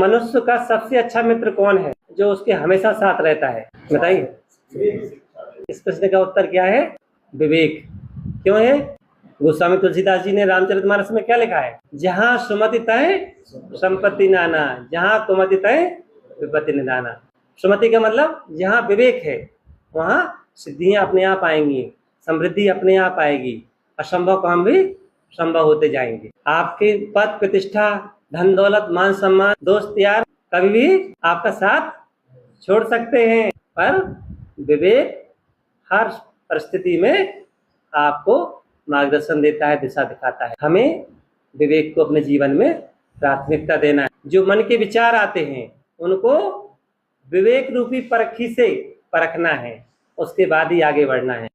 मनुष्य का सबसे अच्छा मित्र कौन है जो उसके हमेशा साथ रहता है? बताइए। इस प्रश्न का उत्तर क्या है? विवेक। क्यों है? गोस्वामी तुलसीदास जी ने रामचरितमानस में क्या लिखा है? जहाँ सुमति तय संपत्ति नाना, जहाँ कुमति तय विपत्ति निदाना। सुमति का मतलब जहाँ विवेक है वहाँ सिद्धियां अपने आप आएंगी, समृद्धि अपने आप आएगी, असंभव काम भी संभव होते जाएंगे। आपके पद प्रतिष्ठा, धन दौलत, मान सम्मान, दोस्त यार कभी भी आपका साथ छोड़ सकते हैं, पर विवेक हर परिस्थिति में आपको मार्गदर्शन देता है, दिशा दिखाता है। हमें विवेक को अपने जीवन में प्राथमिकता देना है। जो मन के विचार आते हैं उनको विवेक रूपी परखी से परखना है, उसके बाद ही आगे बढ़ना है।